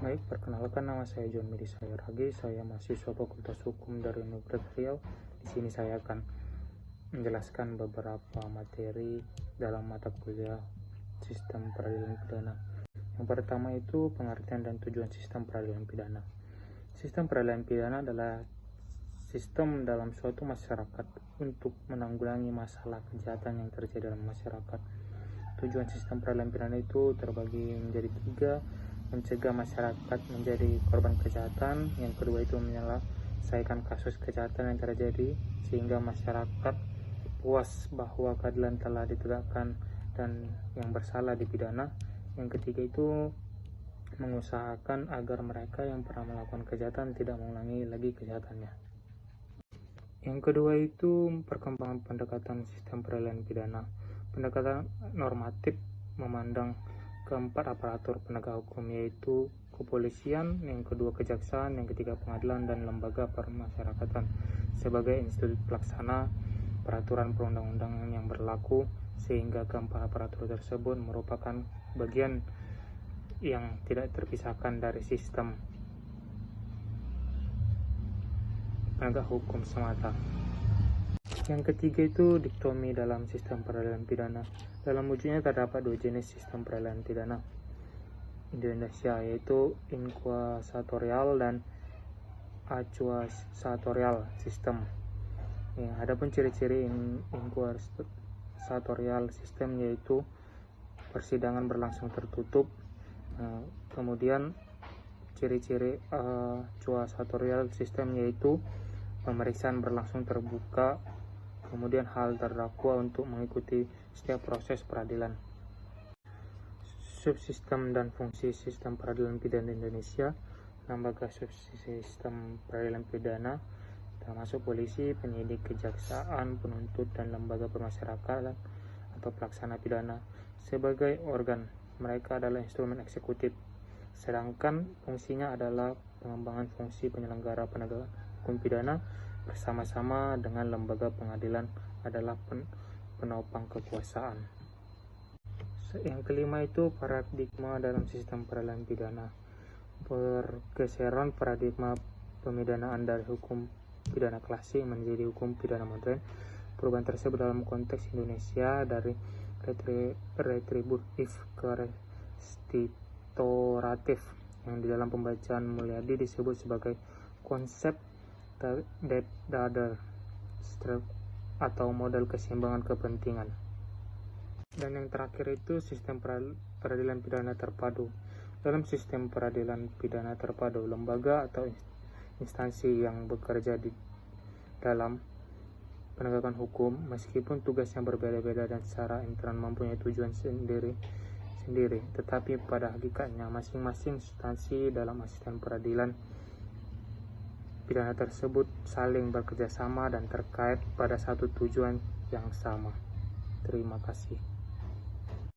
Baik, perkenalkan nama saya John Medi Sayaragi. Saya mahasiswa Fakultas Hukum dari Universitas Riau. Di sini saya akan menjelaskan beberapa materi dalam mata kuliah Sistem Peradilan Pidana. Yang pertama itu pengertian dan tujuan sistem peradilan pidana. Sistem peradilan pidana adalah sistem dalam suatu masyarakat untuk menanggulangi masalah kejahatan yang terjadi dalam masyarakat. Tujuan sistem peradilan pidana itu terbagi menjadi 3. Mencegah masyarakat menjadi korban kejahatan. Yang kedua itu menyelesaikan kasus kejahatan yang terjadi sehingga masyarakat puas bahwa keadilan telah ditegakkan dan yang bersalah dipidana. Yang ketiga itu mengusahakan agar mereka yang pernah melakukan kejahatan tidak mengulangi lagi kejahatannya. Yang kedua itu perkembangan pendekatan sistem peradilan pidana. Pendekatan normatif memandang keempat aparatur penegak hukum, yaitu kepolisian, yang kedua kejaksaan, yang ketiga pengadilan, dan lembaga permasyarakatan sebagai institusi pelaksana peraturan perundang-undangan yang berlaku, sehingga keempat aparatur tersebut merupakan bagian yang tidak terpisahkan dari sistem penegak hukum semata. Yang ketiga itu dikotomi dalam sistem peradilan pidana. Dalam wujudnya terdapat 2 jenis sistem peradilan pidana di Indonesia, yaitu inkuasatorial dan akuasatorial sistem. Adapun ciri-ciri inkuasatorial sistem yaitu persidangan berlangsung tertutup. Kemudian ciri-ciri akuasatorial sistem yaitu pemeriksaan berlangsung terbuka, kemudian hal terdakwa untuk mengikuti setiap proses peradilan. Subsistem dan fungsi sistem peradilan pidana Indonesia. Lembaga subsistem peradilan pidana termasuk polisi, penyidik, kejaksaan, penuntut, dan lembaga permasyarakatan atau pelaksana pidana. Sebagai organ, mereka adalah instrumen eksekutif, sedangkan fungsinya adalah pengembangan fungsi penyelenggara penegakan hukum pidana bersama-sama dengan lembaga pengadilan adalah penopang kekuasaan. Yang kelima itu paradigma dalam sistem peradilan pidana. Pergeseran paradigma pemidanaan dari hukum pidana klasik menjadi hukum pidana modern. Perubahan tersebut dalam konteks Indonesia dari retributif ke restoratif, yang di dalam pembacaan Mulyadi disebut sebagai konsep debt order atau model keseimbangan kepentingan. Dan yang terakhir itu sistem peradilan pidana terpadu. Dalam sistem peradilan pidana terpadu, lembaga atau instansi yang bekerja di dalam penegakan hukum, meskipun tugasnya berbeda-beda dan secara internal mempunyai tujuan sendiri, tetapi pada hakikatnya masing-masing instansi dalam sistem peradilan pidana tersebut saling bekerjasama dan terkait pada satu tujuan yang sama. Terima kasih.